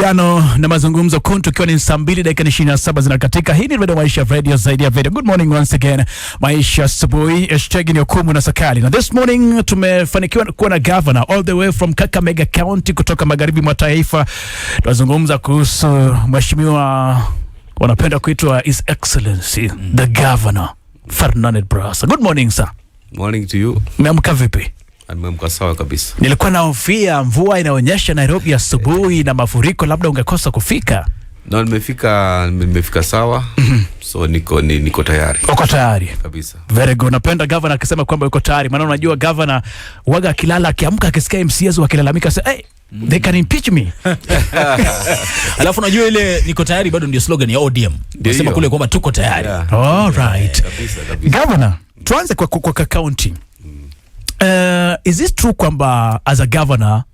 Na mazungumzo kuntu kiwa ni saa 2:27 zinakatika. Hii ni Radio Maisha Radio zaidi ya video. Good morning once again. Maisha asubuhi hashtag ni Okumu na Sakali. Na this morning tumefanikiwa kuwa na governor all the way from Kakamega County kutoka magharibi mwa taifa. Tunazungumza kuhusu mheshimiwa wanapenda kuitwa His Excellency the Governor Ferdinand Barasa. Good morning sir. Morning to you. Umeamka vipi? Nimeamka sawa kabisa. Nilikuwa naofia mvua inaonyesha Nairobi asubuhi na mafuriko, labda ungekosa kufika. No, nimefika sawa. So niko tayari. Uko tayari? Kabisa. Very good. Napenda governor akisema kwamba yuko tayari. Maana unajua governor waga akilala akiamka akisikia MCAs wakilalamika say, hey, they can impeach me. Alafu unajua ile niko tayari bado ndio slogan ya ODM. Nasema kule kwamba tuko tayari. Yeah. All right. Kabisa. Governor, tuanze kwa county. Is it true kwamba as a governor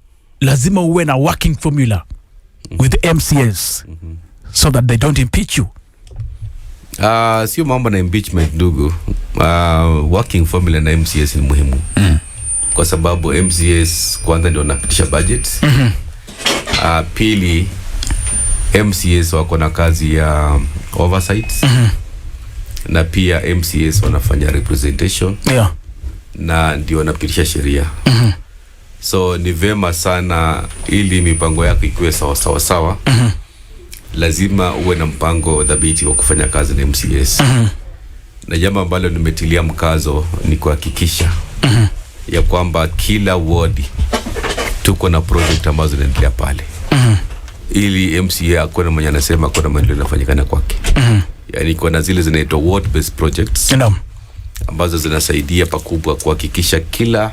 lazima uwe na working formula with the MCAs so that they don't impeach you? Sio mambo na impeachment ndugu. Working formula na MCAs ni muhimu. Kwa sababu MCAs kwanza ndio wanapitisha budget. Pili, MCAs wako na kazi ya oversight. Na pia MCAs wanafanya representation. Yeah. Na ndio wanapitisha sheria. So ni vema sana ili mipango yako ikuwe sawa. Lazima uwe na mpango dhabiti wa kufanya kazi na MCAs. Na jambo ambalo nimetilia mkazo ni kuhakikisha ya kwamba kila ward tuko na project ambazo zinaendelea pale. Ili MCA akona mwenye anasema kuna maendeleo yanafanyikana kwake. Yani kuna zile zinaitwa ward based projects. Ambazo zinasaidia pakubwa kuhakikisha kila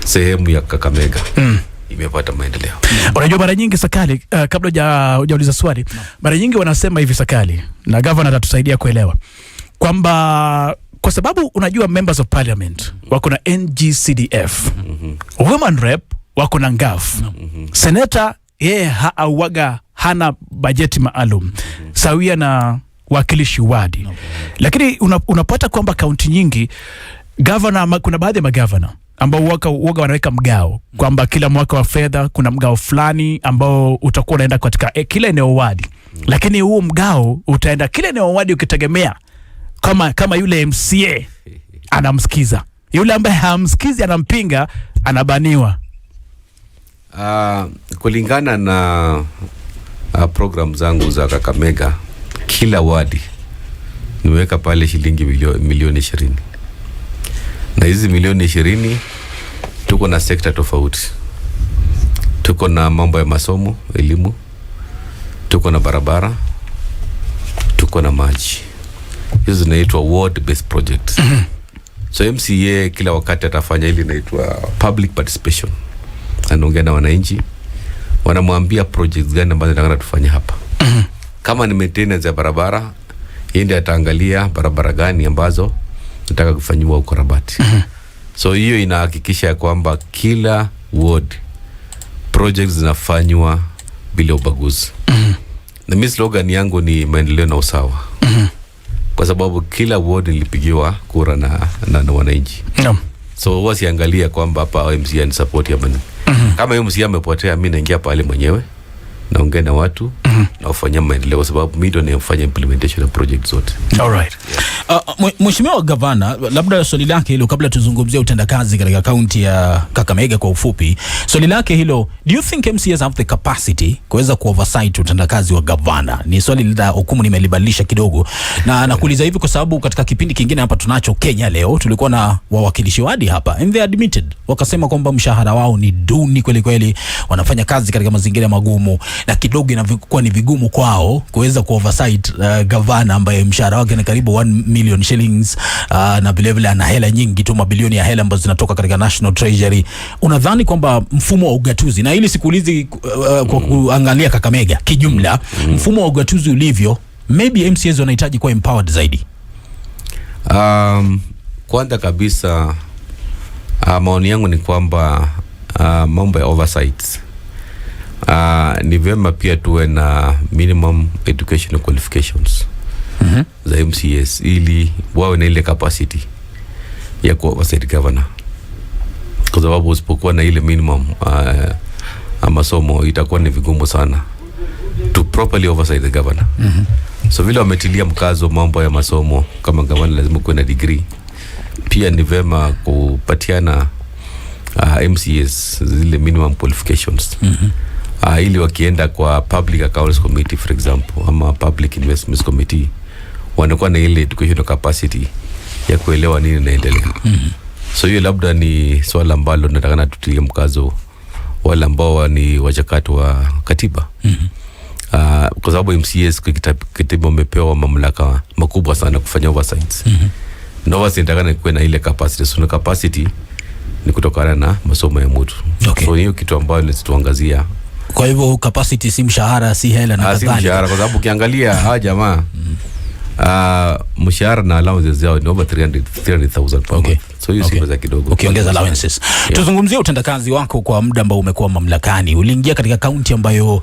sehemu ya Kakamega imepata maendeleo. Unajua mara nyingi Sakali, kabla hujauliza swali, mara nyingi wanasema hivi Sakali, na governor atatusaidia kuelewa kwamba kwa sababu unajua members of parliament wako na NGCDF, women rep wako na ngaf, senator yeye hana bajeti maalum sawia na wakilishi wadi. Lakini unapata kwamba kaunti nyingi governor, kuna baadhi ya magavana ambao waga wanaweka mgao kwamba kila mwaka wa fedha kuna mgao fulani ambao utakuwa unaenda katika kila eneo wadi. Lakini huo mgao utaenda kila eneo wadi ukitegemea kama yule MCA anamsikiza. Yule ambaye hamsikizi anampinga, anabaniwa. Kulingana na program zangu za Kakamega, kila wadi nimeweka pale shilingi milioni 20. Na hizi milioni 20 tuko na sekta tofauti. Tuko na mambo ya masomo, elimu, tuko na barabara, tuko na maji. Hizo zinaitwa ward based projects. So MCA kila wakati atafanya ile inaitwa public participation. Anaongea na wananchi, wanamwambia projects gani ambazo nataka tufanye hapa. Kama ni maintenance ya barabara, yeye ndiye ataangalia barabara gani ambazo nataka kufanywa ukarabati. So hiyo inahakikisha ya kwamba kila ward projects zinafanywa bila ubaguzi. Na mimi slogan yangu ni maendeleo na usawa. Kwa sababu kila ward nilipigiwa kura na wananchi. So wasiangalia kwamba hapa MCA ni support ya bani. Kama MCA amepotea, mimi naingia pale mwenyewe, naongea na watu na ufanya maendeleo, sababu mimi ndio ninafanya implementation of project zote. All right. Mheshimiwa Gavana, labda swali lake hilo kabla tuzungumzie utendakazi katika kaunti ya Kakamega kwa ufupi. Swali lake hilo, do you think MCAs have the capacity kuweza kuoversight utendakazi wa gavana? Ni swali la Okumu nimelibadilisha kidogo. Na nakuuliza hivi kwa sababu katika kipindi kingine hapa tunacho Kenya leo, tulikuwa na wawakilishi wadi hapa and they admitted, wakasema kwamba mshahara wao ni duni kweli, wanafanya kazi katika mazingira magumu na kidogo inakuwa ni vigumu kwao kuweza kuoversight gavana ambaye mshahara wake ni karibu 1 million shillings, na vile ana hela nyingi tu, mabilioni ya hela ambazo zinatoka katika National Treasury. Unadhani kwamba mfumo wa ugatuzi, na ili sikuulizi kwa kuangalia Kakamega kijumla, mfumo wa ugatuzi ulivyo, maybe MCAs wanahitaji kuwa empowered zaidi? Kwanza kabisa maoni yangu ni kwamba mambo ya oversight ni vyema pia tuwe na minimum educational qualifications za MCAs ili wawe na ile capacity ya kuwa oversight governor. Kwa sababu usipokuwa na ile minimum masomo itakuwa ni vigumu sana properly oversight the governor. So vile wametilia mkazo mambo ya masomo, kama governor lazima kuwe na degree, pia ni vema kupatiana MCAs zile minimum qualifications. Ili wakienda kwa public accounts committee for example, ama public investments committee, wanakuwa na ile educational capacity ya kuelewa nini inaendelea. So hiyo labda ni swala ambalo nataka tutilie mkazo wale ambao ni wachakato wa katiba. Kwa sababu MCAs kwa katiba wamepewa mamlaka makubwa sana kufanya oversights. Na oversight nataka kuwe na ile capacity. So capacity ni kutokana na masomo ya mtu. Okay. So hiyo kitu ambayo tuangazia. Kwa hivyo capacity si mshahara, si hela na kadhalika. Si mshahara, kwa sababu ukiangalia hawa jamaa mshahara na allowances zao ni over 300,000 per month. So hiyo si pesa kidogo. Ukiongeza allowances. Tuzungumzie utendakazi wako kwa muda ambao umekuwa mamlakani. Uliingia katika kaunti ambayo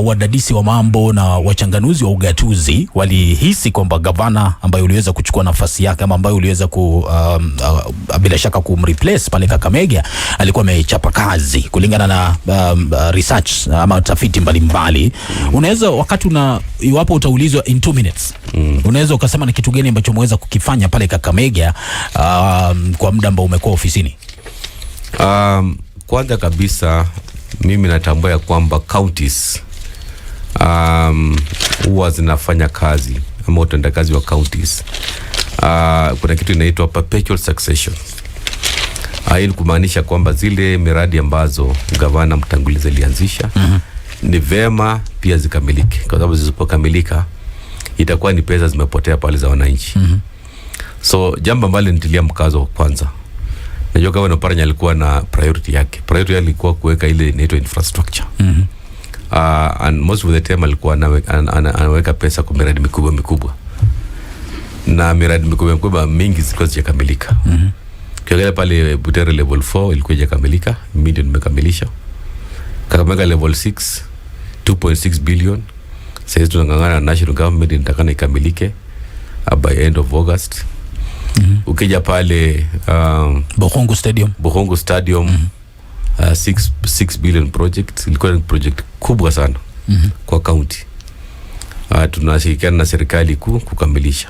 wadadisi wa mambo na wachanganuzi wa ugatuzi walihisi kwamba gavana ambaye uliweza kuchukua nafasi yake ama ambaye uliweza bila shaka kumreplace pale Kakamega alikuwa amechapa kazi kulingana na research ama tafiti mbalimbali. Unaweza wakati iwapo utaulizwa in 2 minutes, unaweza ukasema ni kitu gani ambacho mweza kukifanya pale Kakamega kwa muda ambao umekuwa ofisini? Kwanza kabisa mimi natambua ya kwamba counties huwa zinafanya kazi ama utendakazi wa counties. Kuna kitu inaitwa perpetual succession. Ili kumaanisha kwamba zile miradi ambazo gavana mtangulizi alianzisha ni vema pia zikamilike, kwa sababu zisipokamilika itakuwa ni pesa zimepotea pale za wananchi. So jambo ambalo nitilia mkazo kwanza, najua Gavana Oparanya alikuwa na priority yake. Priority yake ilikuwa kuweka ile inaitwa infrastructure. And most of the time alikuwa anaweka pesa kwa miradi mikubwa. Na miradi mikubwa mingi zilikuwa zijakamilika. Kiangalia pale Butere level 4 ilikuwa ijakamilika, mimi ndio nimekamilisha. Kakamega level 6 2.6 billion. Sasa tunangangana na national government nitakana ikamilike by end of August. Ukija pale Bohongo Stadium 6 billion project, ilikuwa ni project kubwa sana kwa county. Tunashirikiana na serikali kuu kukamilisha.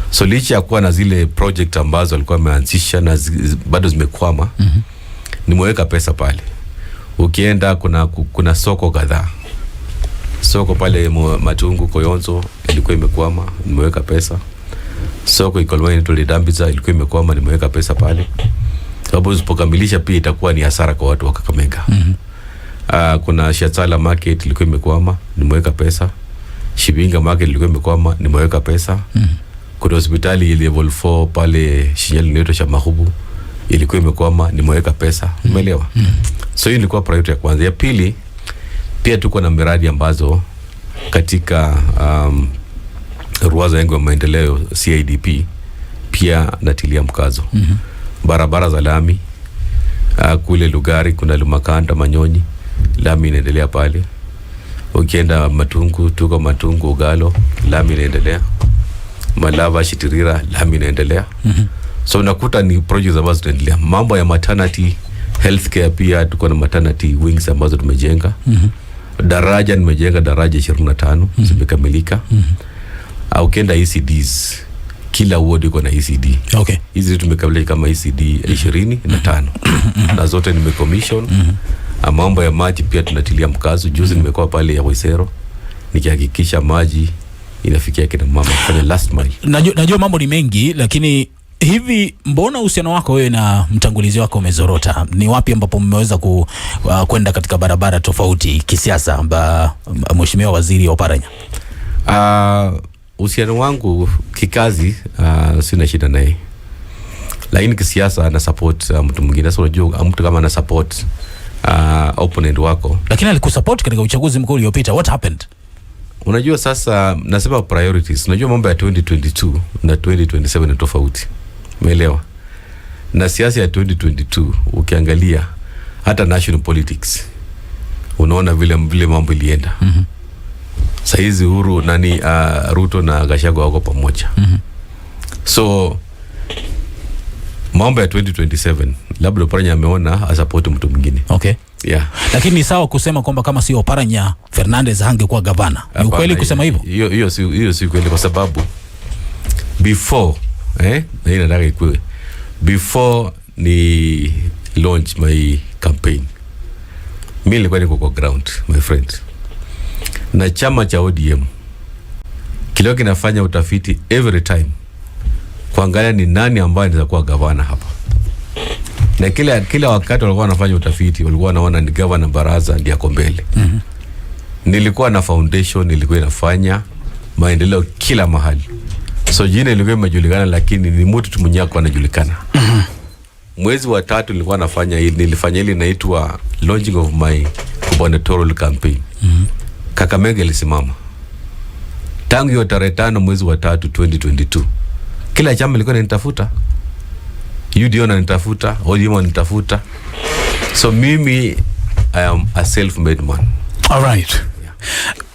So licha ya kuwa na zile project ambazo alikuwa ameanzisha na bado zimekwama, nimeweka pesa pale. Ukienda kuna soko kadhaa. Soko pale Matungu Koyonzo ilikuwa imekwama, nimeweka pesa. Soko Ikolweni Tulidambiza ilikuwa imekwama, nimeweka pesa pale. Sababu usipokamilisha pia itakuwa ni hasara kwa watu wa Kakamega. Kuna Shatala Market ilikuwa imekwama, nimeweka pesa. Shibinga Market ilikuwa imekwama, nimeweka pesa. Kuna hospitali level 4 pale Shinyali inaitwa Shamahubu ilikuwa imekwama, nimeweka pesa. Umeelewa? So hiyo ilikuwa priority ya kwanza. Ya pili, pia tuko na miradi ambazo katika ruwaza yangu ya maendeleo CIDP pia natilia mkazo. Barabara za lami kule Lugari, kuna Lumakanda, Manyonyi, lami inaendelea pale. Ukienda Matungu, tuko Matungu Ugalo, lami inaendelea. Malava Shitirira, lami inaendelea. So unakuta ni projects ambazo zinaendelea. Mambo ya maternity healthcare pia tuko na maternity wings ambazo tumejenga. Daraja nimejenga daraja 25 zimekamilika. Ukienda ECDs, kila ward iko na ECD. Okay. Hizi tumekamilisha kama ECD 25 na zote nimecommission. Mambo ya maji pia tunatilia mkazo. Juzi nimekuwa pale ya Waisero nikihakikisha maji inafikia kina mama kwenye last mile. Najua mambo ni mengi, lakini hivi mbona uhusiano wako wewe na mtangulizi wako umezorota? Ni wapi ambapo mmeweza kwenda katika barabara tofauti kisiasa Mheshimiwa Waziri Oparanya? Uhusiano wangu kikazi sina shida naye. Lakini kisiasa na support mtu mwingine. Sasa unajua mtu kama ana support opponent wako. Lakini alikusupport katika uchaguzi mkuu uliopita. What happened? Unajua sasa nasema priorities. Unajua mambo ya 2022 na 2027 ni tofauti. Umeelewa? Na siasa ya 2022 ukiangalia hata national politics unaona vile mambo ilienda. Saizi Uhuru Ruto na Gachagua wako pamoja. So mambo ya 2027 labda Oparanya ameona support mtu mwingine. Okay. Yeah. Lakini ni sawa kusema kwamba kama sio Oparanya, Fernandez hangekuwa gavana. Ni ukweli kusema hivyo? Hiyo si kweli, kwa sababu before na hii nataka ikue before ni launch my campaign, mimi nilikuwa niko kwa ground my friend, na chama cha ODM kilio kinafanya utafiti every time kuangalia ni nani ambaye anaweza kuwa gavana hapa, na kila wakati walikuwa wanafanya utafiti, walikuwa wanaona ni gavana Baraza ndiye ako mbele. Nilikuwa na foundation, nilikuwa nafanya maendeleo kila mahali, so jina ilikuwa imejulikana, lakini ni mtu tu mwenyewe kwa anajulikana. Mwezi wa 3 nilifanya ile inaitwa launching of my gubernatorial campaign. Kakamega ilisimama tangu hiyo tarehe 5 mwezi wa 3 2022. Kila chama ilikuwa inanitafuta, UDO ananitafuta, ODM ananitafuta, so mimi I am a self-made man. All right.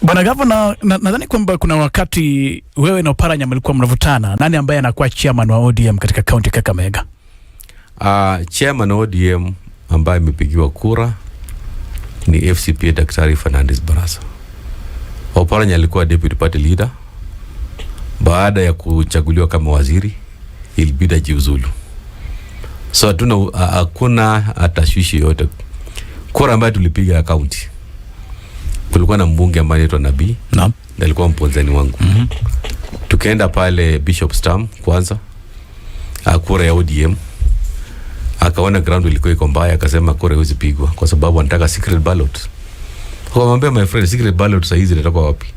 Bwana Gavana, nadhani kwamba kuna wakati wewe na Oparanya mlikuwa mnavutana, nani ambaye anakuwa chairman wa ODM katika kaunti Kakamega? Chairman wa ODM ambaye amepigiwa kura ni FCPA Daktari Fernandez Baraza. Oparanya alikuwa deputy party leader. Baada ya kuchaguliwa kama waziri, ilibidi ajiuzulu. So hakuna tashwishi yote. Kura ambayo tulipiga ya county, kulikuwa na mbunge ambaye anaitwa Nabii. Naam. Na alikuwa mpinzani wangu. Tukaenda pale Bishop Stam kwanza, kura ya ODM. Akaona ground ilikuwa iko mbaya, akasema kura hizi pigwa kwa sababu anataka secret ballot. Kwa mwambia my friend, secret ballot sasa hizi inatoka wapi?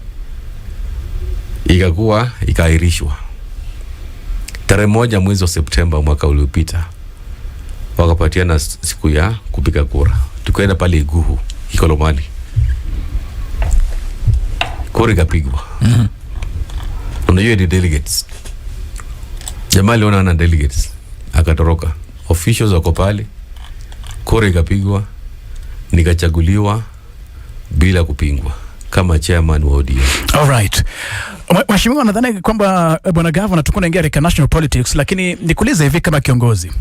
Ikaahirishwa. Tarehe 1 mwezi wa Septemba mwaka uliopita wakapatiana siku ya kupiga kura. Tukaenda pale Iguhu, Ikolomani. Kura ikapigwa. Unajua ni delegates. Jamaa aliona ana delegates, akatoroka. Officials wako pale. Kura ikapigwa, nikachaguliwa bila kupingwa kama chairman wa ODM. All right. Mheshimiwa, nadhani kwamba Bwana Gavana tuko naingia katika national politics, lakini nikuulize hivi kama kiongozi.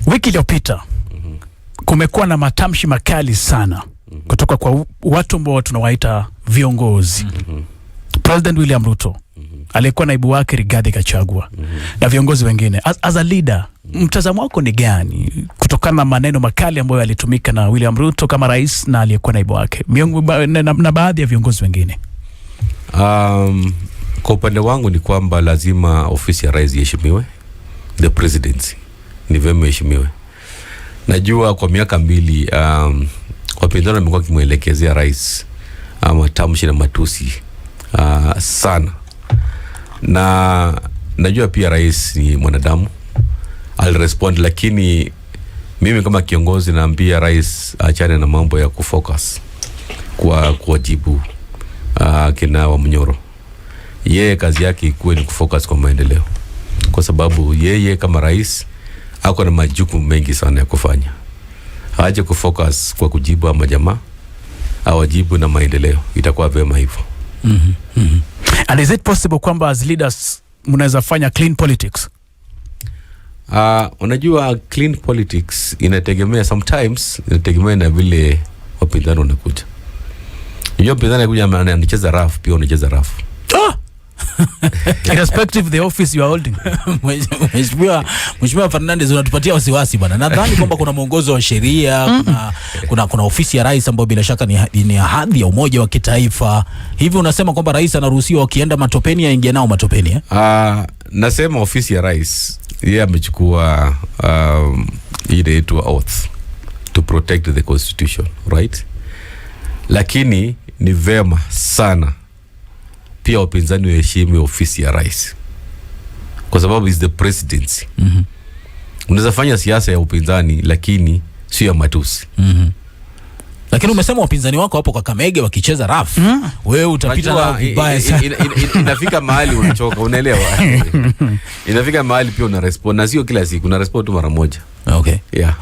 Wiki iliyopita kumekuwa na matamshi makali sana kutoka kwa watu ambao tunawaita viongozi. President William Ruto, aliyekuwa naibu wake Rigathi Gachagua, na viongozi wengine. As a leader, mtazamo wako ni gani kutokana na maneno makali ambayo yalitumika na William Ruto kama rais na aliyekuwa naibu wake na baadhi ya viongozi wengine? Kwa upande wangu ni kwamba lazima ofisi ya rais iheshimiwe. The presidency ni vyema iheshimiwe. Najua kwa miaka 2 wapinzani wamekuwa kimuelekezea rais matamshi na matusi sana, na najua pia rais ni mwanadamu, alirespond, lakini mimi kama kiongozi naambia rais achane na mambo ya kufocus kwa kuwajibu kina Wamnyoro. Yeye kazi yake ikuwe ni kufocus kwa maendeleo, kwa sababu yeye kama rais ako na majukumu mengi sana ya kufanya. Haje kufocus kwa kujibu ama jamaa, awajibu na maendeleo. Itakuwa vyema hivyo. And is it possible kwamba as leaders mnaweza fanya clean politics? Unajua clean politics inategemea, sometimes inategemea na vile wapinzani wanakuja. Hiyo mpinzani anakuja anacheza rafu, pia unacheza rafu. Irrespective the office you are holding. Mheshimiwa Fernandez, unatupatia wasiwasi bwana. Nadhani kwamba kuna mwongozo wa sheria, kuna ofisi ya rais ambayo bila shaka ni hadhi ya umoja wa kitaifa. Hivi unasema kwamba rais anaruhusiwa akienda matopeni aingie nao matopeni? Nasema ofisi ya rais yeye amechukua ile inaitwa oath to protect the constitution, right? Lakini ni vema sana pia wapinzani waheshimu ofisi ya rais, kwa sababu is the presidency. Unaweza fanya siasa ya upinzani lakini sio ya matusi. Lakini umesema wapinzani wako hapo kwa Kakamega wakicheza rafu. Wewe utapita na vibaya sana. Inafika mahali unachoka, unaelewa? Inafika mahali pia una respond, na sio kila siku, una respond tu mara moja. Okay. Yeah.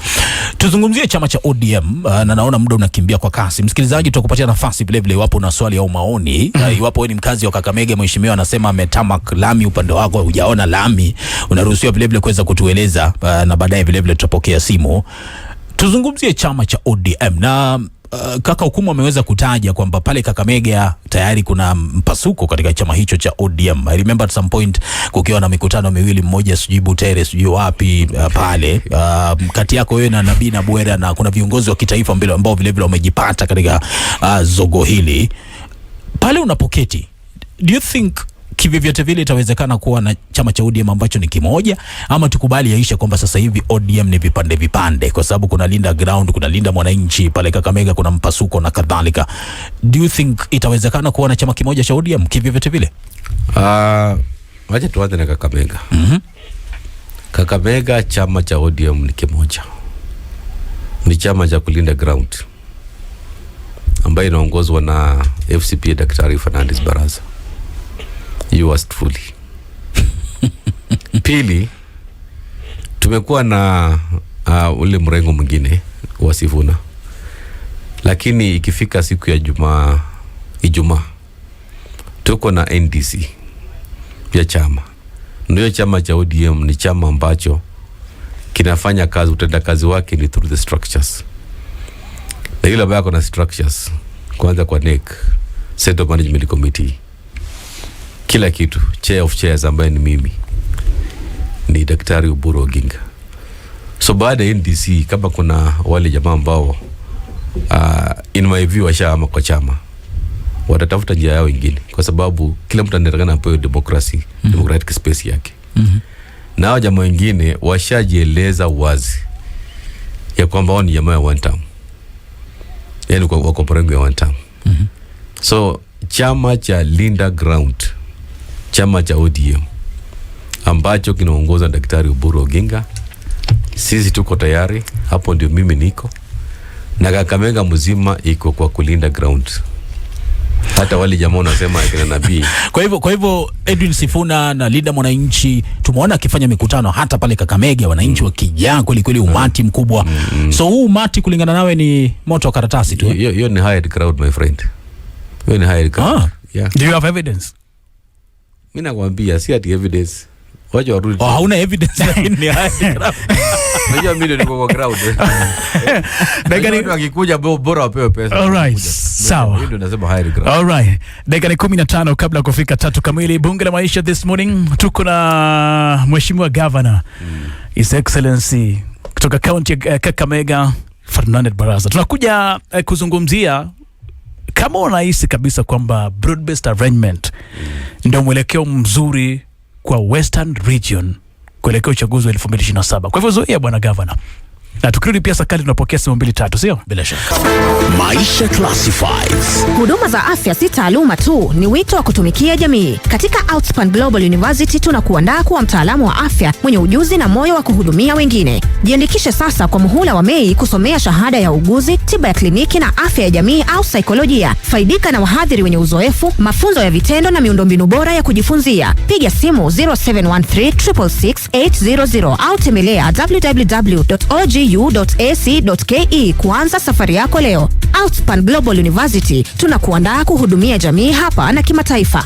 Tuzungumzie chama cha ODM, na naona muda unakimbia kwa kasi. Msikilizaji, tutakupatia nafasi vile vile iwapo una swali au maoni. Iwapo wewe ni mkazi wa Kakamega, mheshimiwa anasema ametamak lami upande wako, hujaona lami, unaruhusiwa vile vile kuweza kutueleza, na baadaye vile vile tutapokea simu. Tuzungumzie chama cha ODM na kaka Hukumu ameweza kutaja kwamba pale Kakamega tayari kuna mpasuko katika chama hicho cha ODM. I remember at some point kukiwa na mikutano miwili, mmoja sijui Butere sijui wapi pale kati yako wewe na Nabii na Bwera, na kuna viongozi wa kitaifa ambao vile vile wamejipata katika zogo hili. Pale unapoketi, do you think kivyovyote vile itawezekana kuwa na chama cha ODM ambacho ni kimoja, ama tukubali yaisha kwamba sasa hivi ODM ni vipande, kwa sababu kuna Linda Ground, kuna Linda Mwananchi, pale Kakamega kuna mpasuko na kadhalika. Do you think itawezekana kuwa na chama kimoja cha ODM kivyovyote vile? Wacha tuanze na Kakamega. Kakamega chama cha ODM ni kimoja. Ni chama cha kulinda ground ambayo inaongozwa na FCPA Daktari Fernandes Baraza. Yours truly. Pili, tumekuwa na ule mrengo mwingine wa Sifuna, lakini ikifika siku ya Ijumaa tuko na NDC ya chama. Ndio chama cha ODM ni chama ambacho kinafanya kazi, utendakazi wake ni through the structures. Na ile ambayo kuna structures, kwanza kwa NEC, Central Management Committee, kila kitu, chair of chairs ambaye ni mimi, ni Daktari Oburu Oginga. So baada ya NDC, kama kuna wale jamaa ambao in my view washaama kwa chama, watatafuta njia yao ingine, kwa sababu kila mtu anatakana apewe democratic space yake. Na hao jamaa wengine washajieleza wazi ya kwamba wao ni jamaa ya one term, yani wako mrengo ya one term. So chama cha Linda Ground, chama cha ODM ambacho kinaongozwa na Daktari Oburu Oginga, sisi tuko tayari. Hapo ndio mimi niko, na Kakamega mzima iko kwa kulinda ground. Hata wale jamaa wanasema kina Nabii. Kwa hivyo Edwin Sifuna na Linda Mwananchi tumeona akifanya mikutano hata pale Kakamega, wananchi wakijaa kweli umati mkubwa. So huu umati kulingana nawe ni moto wa karatasi tu? Hiyo ni hired crowd my friend. Hiyo ni hired crowd. Yeah. Do you have evidence? Mimi nakwambia si ati evidence. Waje warudi. Hauna evidence lakini ni hired crowd. Unajua mimi niko kwa crowd. Dakika wakikuja bora wapewe pesa. All right. Sawa. Ndio nasema hired crowd. All right. Dakika 15 kabla kufika 3 kamili, bunge la maisha this morning tuko na Mheshimiwa Governor His Excellency kutoka county ya Kakamega, Fernandes Baraza. Tunakuja kuzungumzia kama unahisi kabisa kwamba broad-based arrangement ndio mwelekeo mzuri kwa Western Region kuelekea uchaguzi wa 2027. Kwa hivyo zoea bwana Governor. Na tukirudi pia sakali tunapokea simu 2-3, sio? Bila shaka. Maisha Classifieds. Huduma za afya si taaluma tu, ni wito wa kutumikia jamii. Katika Outspan Global University tunakuandaa kuwa mtaalamu wa afya mwenye ujuzi na moyo wa kuhudumia wengine. Jiandikishe sasa kwa muhula wa Mei kusomea shahada ya uguzi, tiba ya kliniki na afya ya jamii au saikolojia. Faidika na wahadhiri wenye uzoefu, mafunzo ya vitendo na miundombinu bora ya kujifunzia. Piga simu 0713666800 au tembelea www.ogu.ac.ke kuanza safari yako leo. Outspan Global University, tunakuandaa kuhudumia jamii hapa na kimataifa.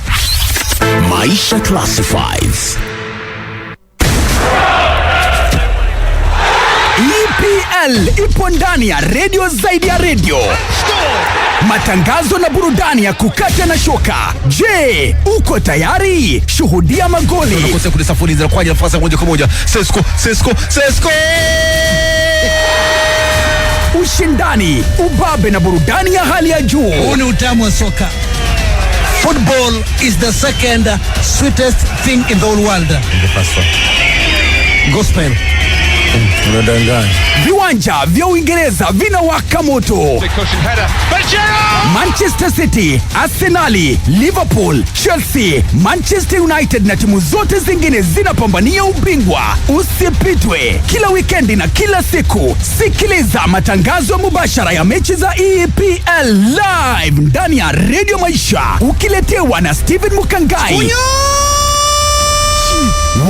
Maisha Classifieds. EPL ipo ndani ya radio zaidi ya radio. Matangazo na burudani ya kukata na shoka. Je, uko tayari? Shuhudia magoli. Unakosa kulisafuriza kwa nafasi moja kwa moja. Sesko. Ushindani, ubabe na burudani ya hali ya juu. Huu ni utamu wa soka. Football is the second sweetest thing in the whole world. The first one. Gospel. Unadanganya. Viwanja vya Uingereza vinawaka moto. Manchester City, Arsenal, Liverpool, Chelsea, Manchester United na timu zote zingine zinapambania ubingwa. Usipitwe. Kila weekendi na kila siku, sikiliza matangazo mubashara ya mechi za EPL live ndani ya Radio Maisha, ukiletewa na Steven Mukangai,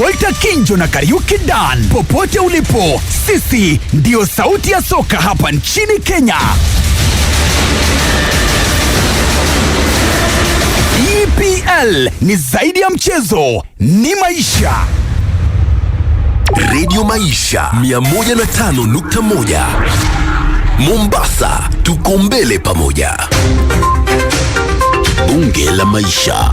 Walter Kinjo na Kariuki Dan. Popote ulipo, sisi ndio sauti ya soka hapa nchini Kenya. EPL ni zaidi ya mchezo, ni maisha. Radio Maisha 105.1. Mombasa, tuko mbele pamoja. Bunge la Maisha.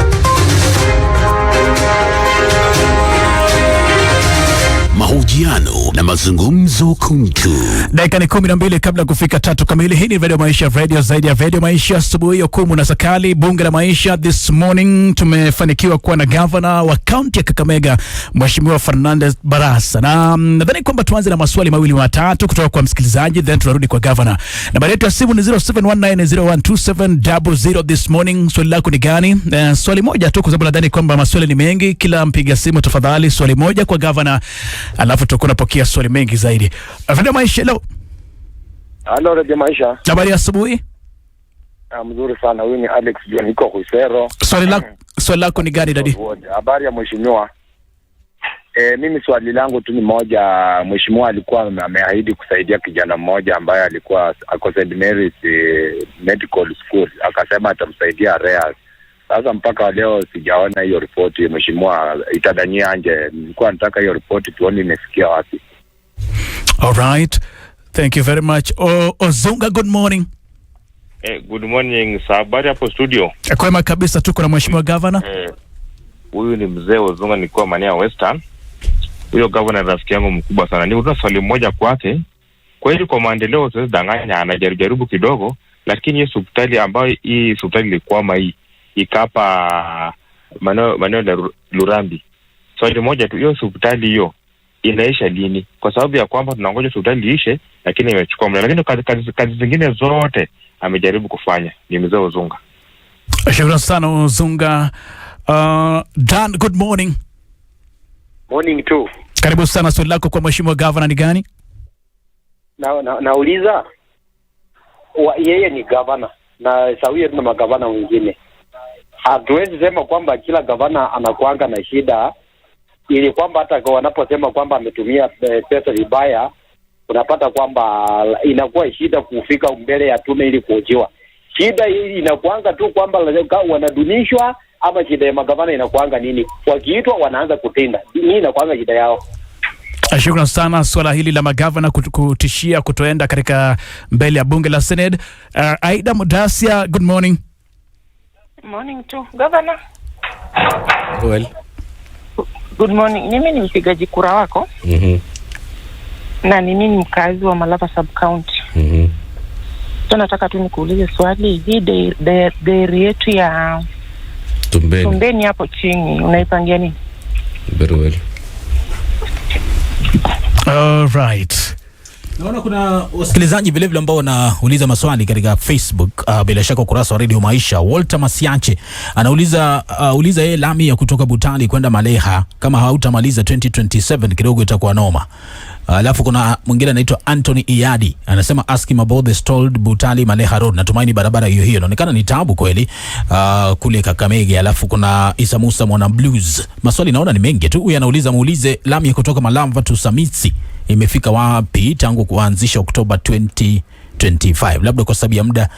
Mahojiano na mazungumzo kuntu. Dakika ni 12 kabla kufika 3 kamili. Hii ni Radio Maisha, radio zaidi ya Radio Maisha. Asubuhi ya Okumu na Sakali, Bunge la Maisha. This morning tumefanikiwa kuwa na governor wa kaunti ya Kakamega, Mheshimiwa Fernandez Barasa. Na nadhani kwamba tuanze na maswali mawili matatu kutoka kwa msikilizaji, then tunarudi kwa governor. Nambari yetu ya simu ni 0719012700 this morning. Swali lako ni gani? Swali moja tu, kwa sababu nadhani kwamba maswali ni mengi. Kila mpiga simu tafadhali swali moja kwa governor, alafu tutakuwa napokea swali mengi zaidi. Radio Maisha, hello. Hello, Radio Maisha. Habari ya asubuhi. Mzuri sana. Huyu ni Alex John, niko Kuisero. Swali lako ni gani dadi? Habari ya mheshimiwa. Mimi swali langu tu ni moja. Mheshimiwa alikuwa ameahidi kusaidia kijana mmoja ambaye alikuwa ako St. Mary's Medical School. Akasema atamsaidia arrears. Sasa mpaka leo sijaona hiyo ripoti. Mheshimiwa itadanyia anje. Nilikuwa nataka hiyo ripoti tuone imefikia wapi. All right. Thank you very much. Ozunga, good morning. Good morning. Habari hapo studio. Kwema kabisa, tuko na Mheshimiwa Governor. Huyu ni mzee Ozunga, nilikuwa Mania Western. Huyo governor rafiki yangu mkubwa sana. Niuliza swali moja kwake. Kweli kwa maendeleo sasa danganya anajaribu kidogo, lakini hiyo hospitali ambayo hii hospitali ilikuwa ikapa maneno ya Lurambi. Swali moja tu, hiyo hospitali hiyo inaisha lini? Kwa sababu ya kwamba tunangoja hospitali iishe, lakini imechukua muda. Lakini kazi zingine zote amejaribu kufanya. Ni mzee Ozunga. Shukrani sana Ozunga. Dan, good morning. Morning too. Karibu sana, swali lako kwa Mheshimiwa Governor ni gani? Nauliza yeye ni governor na sawia na magavana wengine. Hatuwezi sema kwamba kila gavana anakuanga na shida, ili kwamba hata wanaposema kwamba ametumia pesa vibaya, unapata kwamba inakuwa shida kufika mbele ya tume ili kuhojiwa. Shida hii inakuanga tu kwamba wanadunishwa, ama shida ya magavana inakuanga nini? Wakiitwa wanaanza kutenda. Hii inakuanga shida yao. Shukrani sana. Swala hili la magavana kutishia kutoenda katika mbele ya bunge la Senate. Aida Mudasia, good morning. Morning to Governor. Well. Good morning. Mimi ni mpigaji kura wako. Na mimi ni mkazi wa Malava sub county. So nataka tu nikuulize swali, hii dairy yetu ya Tumbeni hapo chini unaipangia nini? Very well. All right. Naona kuna wasikilizaji vile vile ambao wanauliza maswali katika Facebook, bila shaka ukurasa wa Radio Maisha. Walter Masiache anauliza yeye lami ya kutoka Butali kwenda Maleha, kama hautamaliza 2027 kidogo itakuwa noma. Alafu kuna mwingine anaitwa Anthony Iyadi anasema ask him about the stalled Butali Maleha road. Natumaini barabara hiyo inaonekana ni taabu kweli kule Kakamega. Alafu kuna Isa Musa mwana blues. Maswali naona ni mengi tu. Huyu anauliza muulize lami ya kutoka Malava to Samitsi imefika wapi tangu kuanzisha Oktoba 2025. Labda kwa sababu ya muda,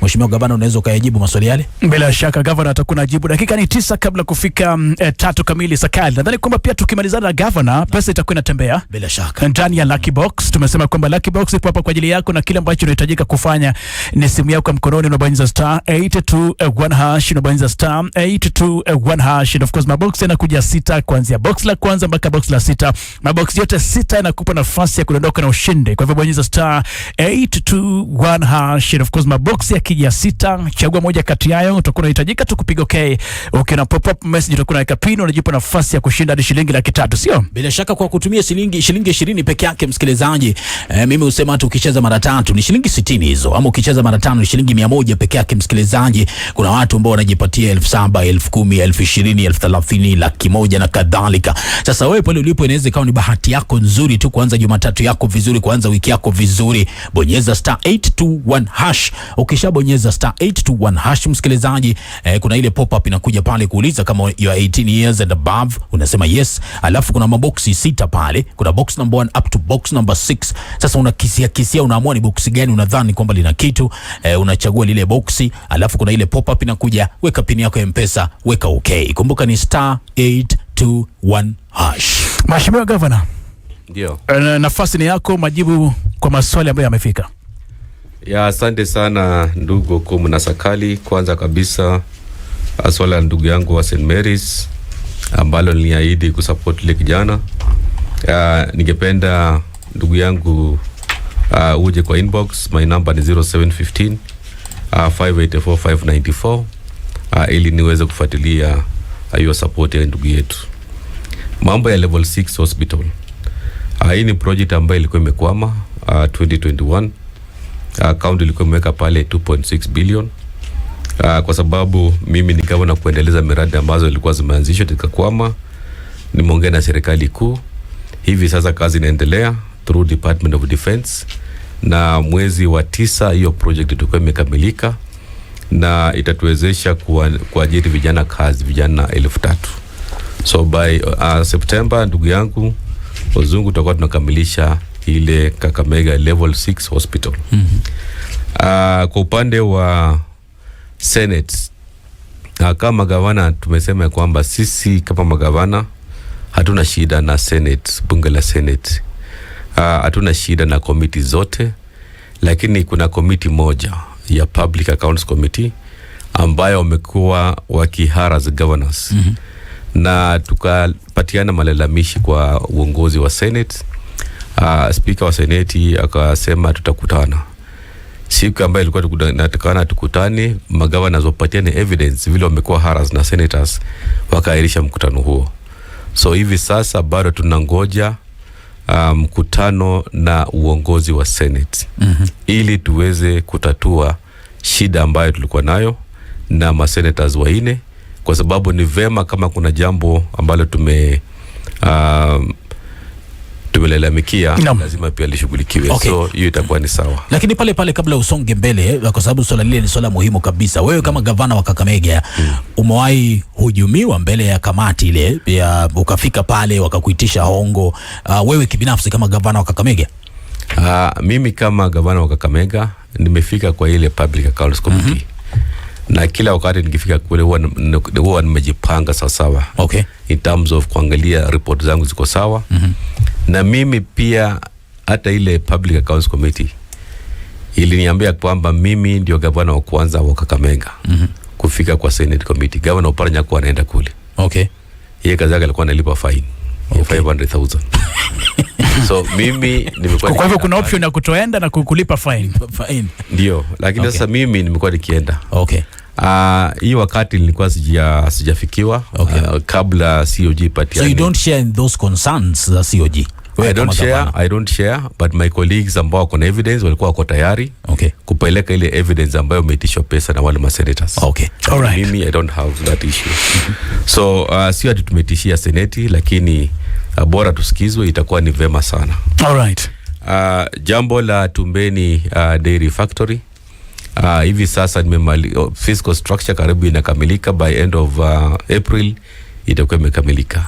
Mheshimiwa Gavana, unaweza ukayajibu maswali yale? Bila shaka Gavana atakuwa anajibu. Dakika ni 9 kabla kufika 3 kamili Sakali. Nadhani kwamba pia tukimalizana na Gavana, pesa itakuwa inatembea bila shaka ndani ya Lucky Box. Tumesema kwamba Lucky Box ipo hapa kwa ajili yako, na kile ambacho unahitajika kufanya ni simu yako mkononi, unabonyeza star 821 hash, unabonyeza star 821 hash. And of course mabox yanakuja 6 kuanzia box la kwanza mpaka box la 6. Mabox yote 6 yanakupa nafasi ya kudondoka na ushinde. Kwa hivyo bonyeza star 821 hash. And of course mabox yakija 6, chagua moja kati yao, utakuwa unahitajika tu kupiga okay. Ukiona pop up message utakuwa unaweka pin, unajipa nafasi ya kushinda hadi shilingi 300, sio? Bila shaka kwa kutumia shilingi 20 peke yake msikilizaji. Mimi husema hata ukicheza mara 3 ni shilingi 60 hizo, ama ukicheza mara 5 ni shilingi 100 peke yake msikilizaji. Kuna watu ambao wanajipatia 7,000, 10,000, 20,000, 30,000, 100,000 na kadhalika. Sasa wewe pale ulipo inaweza ikawa ni bahati yako nzuri tu kuanza Jumatatu yako vizuri, kuanza wiki yako vizuri. Bonyeza star 821 hash. Ukishabonyeza star 821 hash msikilizaji, kuna ile pop up inakuja pale kuuliza kama you are 18 years and above, unasema yes. Alafu kuna maboksi 6 pale, kuna box number 1 up to box number 6. Sasa unakisia unaamua ni boksi gani unadhani kwamba lina kitu, unachagua lile boksi. Alafu kuna ile pop up inakuja, weka pin yako ya M-Pesa, weka okay. Kumbuka ni star 821 hash. Mheshimiwa Governor, ndio nafasi ni yako, majibu kwa maswali ambayo yamefika. Ya, asante sana ndugu Komu na Sakali. Kwanza kabisa swala ndugu yangu wa St. Mary's ambalo niliahidi kusupport ile kijana. Ningependa ndugu yangu uje kwa inbox. My number ni 0715 584 594 ili niweze kufuatilia hiyo support ya ndugu yetu. Mambo ya level 6 hospital. Hii ni project ambayo ilikuwa imekwama 2021. County ilikuwa imeweka pale 2.6 billion. Kwa sababu mimi ni gavana kuendeleza miradi ambazo ilikuwa zimeanzishwa zikakwama. Nimeongea na serikali kuu. Hivi sasa kazi inaendelea through Department of Defense, na mwezi wa 9 hiyo project itakuwa imekamilika na itatuwezesha kuajiri vijana kazi, vijana 3,000. So by September, ndugu yangu Ozungu, tutakuwa tunakamilisha ile Kakamega level 6 hospital. Kwa upande wa Senate, kama gavana tumesema kwamba sisi kama magavana hatuna shida na Senate, bunge la Senate. Hatuna shida na committee zote, lakini kuna committee moja ya Public Accounts Committee ambayo wamekuwa wakiharas governors. Na tukapatiana malalamishi kwa uongozi wa Senate. Speaker wa Senate akasema tutakutana. Siku ambayo ilikuwa tukutane, magavana wapatiane evidence vile wamekuwa harass na senators, wakaahirisha mkutano huo. So hivi sasa bado tunangoja mkutano na uongozi wa Senate ili tuweze kutatua shida ambayo tulikuwa nayo na masenators waine, kwa sababu ni vema kama kuna jambo ambalo tumelalamikia lazima pia lishughulikiwe. Okay. So hiyo itakuwa ni sawa. Lakini pale kabla usonge mbele, kwa sababu swala lile ni swala muhimu kabisa. Wewe kama gavana wa Kakamega umewahi hujumiwa mbele ya kamati ile ya ukafika pale wakakuitisha hongo, wewe kibinafsi kama gavana wa Kakamega? Mimi kama gavana wa Kakamega nimefika kwa ile Public Accounts Committee. Na kila wakati nikifika kule huwa nimejipanga sawa. Okay. In terms of kuangalia report zangu ziko sawa. Na mimi pia hata ile Public Accounts Committee iliniambia kwamba mimi ndio gavana wa kwanza wa Kakamega kufika kwa Senate Committee. Gavana Oparanya kwa anaenda kule. Okay. Yeye kazi yake alikuwa analipa fine. Okay. 500,000. So mimi nimekuwa, kwa hivyo kuna option ya kutoenda na kulipa fine. Ndio, lakini sasa mimi nimekuwa nikienda. Okay. Hii wakati nilikuwa sijafikiwa. Kabla COG patia. So you don't share in those concerns za COG? I don't share, but my colleagues ambao wako na evidence walikuwa wako tayari kupeleka ile evidence ambayo umeitishwa pesa na wale senators. Okay. All right. Mimi I don't have that issue. So sio ati tumetishia seneti, lakini bora tusikizwe, itakuwa ni vema sana. All right. Jambo la Tumbeni Dairy Factory, hivi sasa fiscal structure karibu inakamilika. By end of April itakuwa imekamilika.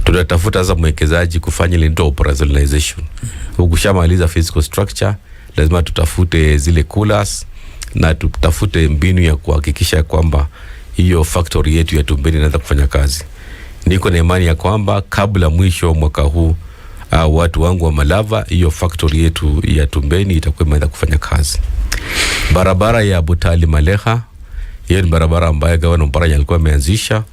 Tunatafuta sasa mwekezaji kufanya ile ndio operationalization. Ukishamaliza fiscal structure, lazima tutafute zile coolers na tutafute mbinu ya kuhakikisha kwamba hiyo factory yetu ya Tumbeni inaanza kufanya kazi. Niko na imani ya kwamba kabla mwisho mwaka huu watu wangu wa Malava, hiyo factory yetu ya Tumbeni itakuwa imeanza kufanya kazi. Barabara ya Butali Maleha, hiyo ni barabara ambayo gavana Oparanya alikuwa ameanzisha.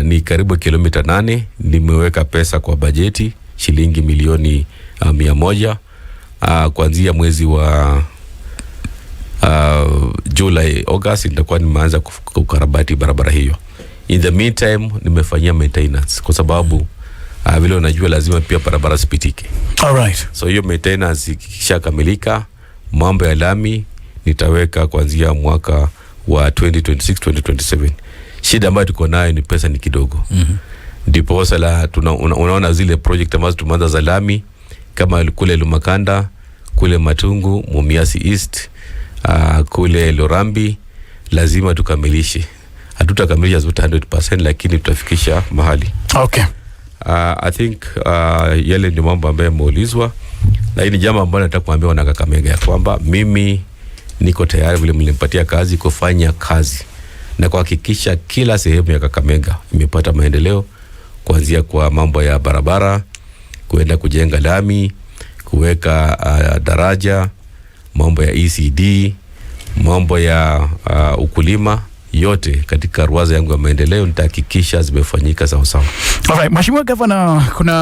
Ni karibu kilomita 8. Nimeweka pesa kwa bajeti shilingi milioni 100 kuanzia mwezi wa July August nitakuwa nimeanza kukarabati barabara hiyo. In the meantime nimefanyia maintenance kwa sababu vile unajua lazima pia barabara sipitike. All right. So hiyo maintenance ikishakamilika, mambo ya lami nitaweka kuanzia mwaka wa 2026-2027. Shida ambayo tuko nayo ni pesa ni kidogo. Ndipo sala unaona zile project ambazo tumeanza za lami kama kule Lumakanda, kule Matungu, Mumias East, kule Lorambi, lazima tukamilishe. Hatutakamilisha zote 100%, lakini tutafikisha mahali. Okay. I think yale ni mambo ambayo yameulizwa, lakini jambo ambalo nataka kuambia wana Kakamega ya kwamba mimi niko tayari vile mlimpatia kazi kufanya kazi na kuhakikisha kila sehemu ya Kakamega imepata maendeleo, kuanzia kwa mambo ya barabara, kuenda kujenga lami, kuweka daraja, mambo ya ECD, mambo ya ukulima, yote katika ruwaza yangu ya maendeleo nitahakikisha zimefanyika sawa sawa. Alright, Mheshimiwa Governor, kuna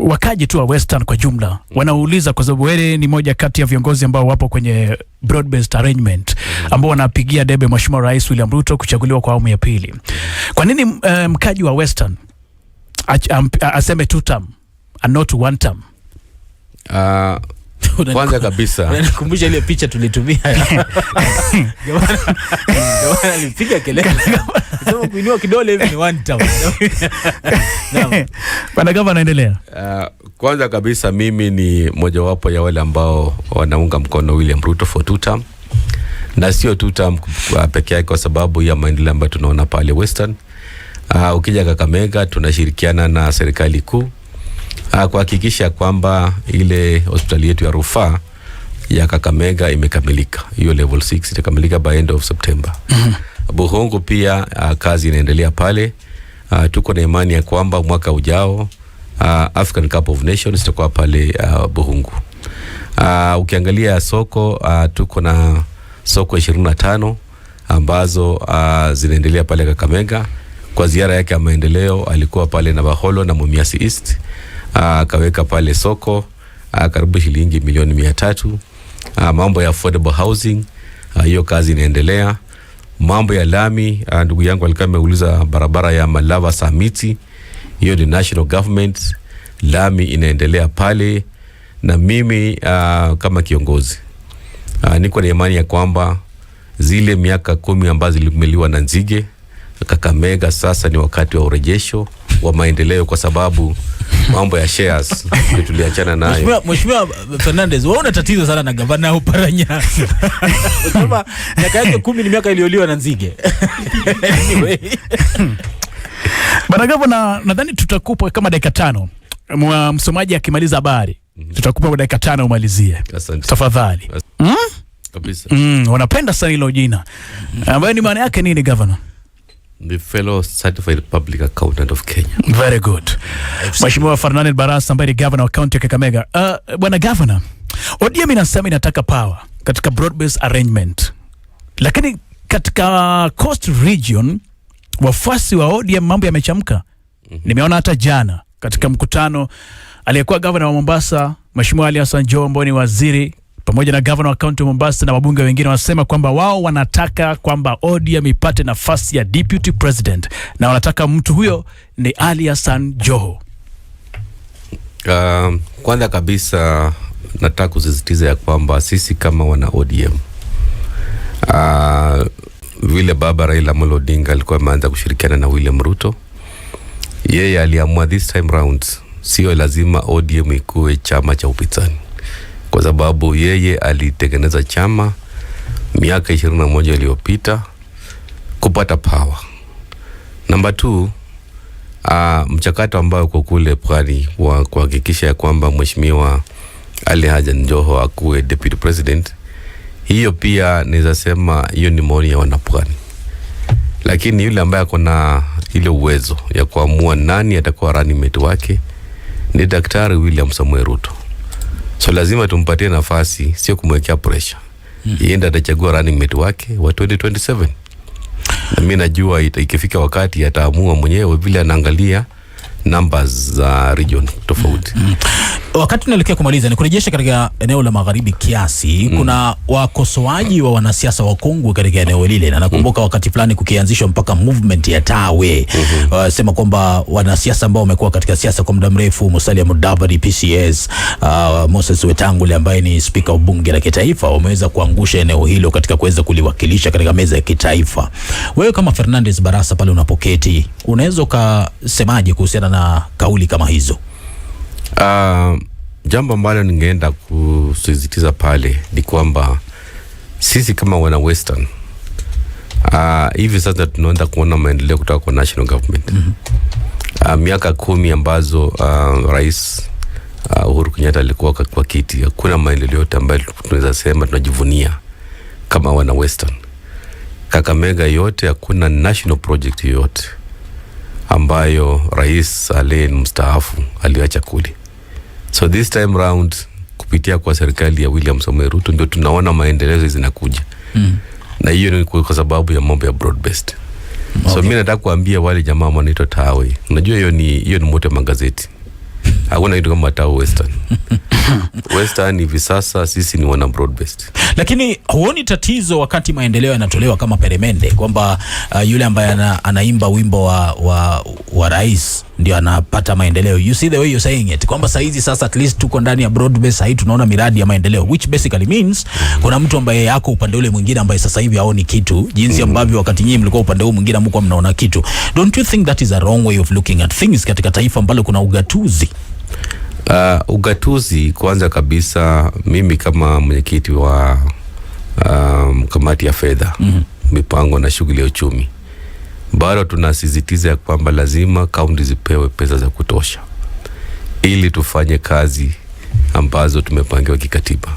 wakaji tu wa Western kwa jumla wanauliza, kwa sababu wewe ni moja kati ya viongozi ambao wapo kwenye broad based arrangement ambao wanapigia debe Mheshimiwa Rais William Ruto kuchaguliwa kwa awamu ya pili. Kwa nini mkaji wa Western aseme 2 term and not 1 term? Kwanza kabisa nakumbusha ile picha tulitumia Gavana alipiga kelele sema kuinua kidole hivi ni 1 term. Bwana Gavana, endelea. Kwanza kabisa mimi ni mojawapo ya wale ambao wanaunga mkono William Ruto for 2 term, na sio 2 term pekee yake, kwa sababu ya maendeleo ambayo tunaona pale Western. Ukija Kakamega tunashirikiana na serikali kuu kuhakikisha kwamba ile hospitali yetu ya rufaa ya Kakamega imekamilika. Hiyo level 6 itakamilika by end of September. Buhungu pia kazi inaendelea pale. Tuko na imani ya kwamba mwaka ujao African Cup of Nations itakuwa pale Buhungu. Ukiangalia soko, tuko na soko 25 ambazo zinaendelea pale Kakamega. Kwa ziara yake ya maendeleo alikuwa pale na Baholo na Mumias East, akaweka pale soko karibu shilingi milioni 300. Mambo ya affordable housing, hiyo kazi inaendelea. Mambo ya lami, ndugu yangu alikuwa ameuliza barabara ya Malava Samiti, hiyo ni national government, lami inaendelea pale. Na mimi kama kiongozi niko na imani ya kwamba zile miaka 10 ambazo zilimeliwa na nzige Kakamega, sasa ni wakati wa urejesho wa maendeleo, kwa sababu mambo ya shares tuliachana nayo. Mheshimiwa Fernandez, wewe una tatizo sana na gavana au Paranya. Unasema miaka yake 10 ni miaka iliyoliwa na nzige. Anyway. Bwana Gavana, nadhani tutakupa kama dakika 5. Msomaji akimaliza habari, tutakupa dakika 5 umalizie. Tafadhali. Kabisa. Wanapenda sana hilo jina. Ambayo ni maana yake nini, Governor? The fellow certified public accountant of Kenya. Very good. Mheshimiwa Fernandez Barasa ambaye ni governor wa county ya Kakamega. Bwana Governor, ODM inasema inataka power katika broad based arrangement, lakini katika Coast Region wafuasi wa ODM mambo yamechamka. Nimeona hata jana katika mkutano aliyekuwa governor wa Mombasa Mheshimiwa Ali Hassan Joho ambaye ni waziri, pamoja na governor wa county Mombasa na wabunge wengine, wanasema kwamba wao wanataka kwamba ODM ipate nafasi ya deputy president, na wanataka mtu huyo ni Ali Hassan Joho. Kwanza kabisa nataka kusisitiza ya kwamba sisi kama wana ODM, vile baba Raila Amolo Odinga alikuwa ameanza kushirikiana na William Ruto, yeye aliamua this time round sio lazima ODM ikuwe chama cha upinzani, kwa sababu yeye alitengeneza chama miaka 21 iliyopita kupata power. Number 2, mchakato ambao uko kule Pwani wa kuhakikisha ya kwamba Mheshimiwa Ali Hassan Joho akuwe deputy president, hiyo pia naweza sema hiyo ni maoni ya wanapwani, lakini yule ambaye ako na ile uwezo ya kuamua nani atakuwa running mate wake ni Daktari William Samoei Ruto. So lazima tumpatie nafasi, sio kumwekea pressure. Yeye ndiye atachagua running mate wake wa 2027. Na mimi najua ikifika wakati ataamua mwenyewe vile anaangalia numbers za region tofauti. Wakati tunaelekea kumaliza, ni kurejesha katika eneo la magharibi kiasi. Kuna wakosoaji wa wanasiasa wakongwe katika eneo lile, na nakumbuka wakati fulani kukianzishwa mpaka movement ya Tawe. Sema kwamba wanasiasa ambao wamekuwa katika siasa kwa muda mrefu, Musalia Mudavadi PCS, Moses Wetangula ambaye ni speaker wa bunge la kitaifa, wameweza kuangusha eneo hilo katika kuweza kuliwakilisha katika meza ya kitaifa. Wewe kama Fernandez Barasa pale unapoketi, unaweza ukasemaje kuhusiana na kauli kama hizo? Jambo ambalo ningeenda kusisitiza pale ni kwamba sisi kama wana Western, hivi sasa tunaenda kuona maendeleo kutoka kwa national government. Miaka 10 ambazo Rais Uhuru Kenyatta alikuwa kwa kiti, hakuna maendeleo yote ambayo tunaweza sema tunajivunia kama wana Western. Kakamega yote hakuna national project yote ambayo Rais Alain mstaafu aliacha kule. So this time round kupitia kwa serikali ya William Samoei Ruto ndio tunaona maendeleo zinakuja. Na hiyo ni kwa sababu ya mambo ya broad based. So mimi nataka kuambia wale jamaa wanaitwa Tawe. Unajua hiyo ni moto ya magazeti. Hakuna kitu kama Tawe Western. Western hivi sasa sisi ni wana broad based. Lakini huoni tatizo wakati maendeleo yanatolewa kama peremende kwamba yule ambaye anaimba wimbo wa rais ndio anapata maendeleo? You see the way you're saying it, kwamba saizi sasa at least tuko ndani ya broad base, sasa tunaona miradi ya maendeleo, which basically means kuna mtu ambaye yako upande ule mwingine ambaye sasa hivi haoni kitu, jinsi ambavyo wakati nyinyi mlikuwa upande huu mwingine mko mnaona kitu. Don't you think that is a wrong way of looking at things katika taifa ambalo kuna ugatuzi? Ugatuzi kwanza kabisa, mimi kama mwenyekiti wa kamati ya fedha, mipango na shughuli ya uchumi, bado tunasisitiza ya kwamba lazima kaunti zipewe pesa za kutosha ili tufanye kazi ambazo tumepangiwa kikatiba.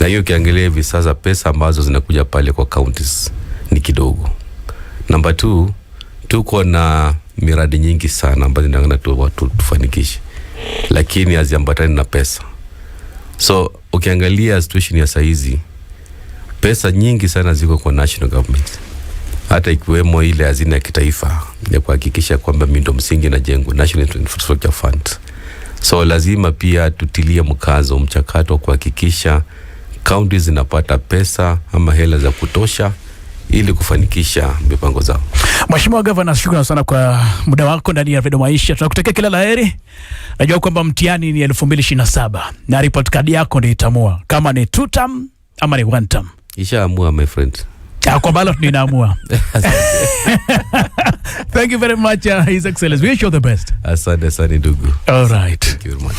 Na hiyo kiangalia hivi sasa pesa ambazo zinakuja pale kwa counties ni kidogo. Number 2, tuko na miradi nyingi sana ambazo tunataka tufanikishe, lakini haziambatani na pesa. So ukiangalia situation ya saizi, pesa nyingi sana ziko kwa national government, hata ikiwemo ile hazina ya kitaifa ya kuhakikisha kwamba miundo msingi inajengwa, National Infrastructure Fund. So lazima pia tutilie mkazo mchakato wa kuhakikisha counties zinapata pesa ama hela za kutosha ili kufanikisha mipango zao. Mheshimiwa Governor, shukrani sana kwa muda wako ndani ya Redio Maisha. Tunakutakia kila laheri. Najua kwamba mtihani ni 2027 na report card yako ndio itamua kama ni 2 term ama ni 1 term. Ishaamua my friend. Kwa ballot ninaamua. Thank you very much, His Excellency. Wish you all the best. Asante sana ndugu. All right. Thank you very much.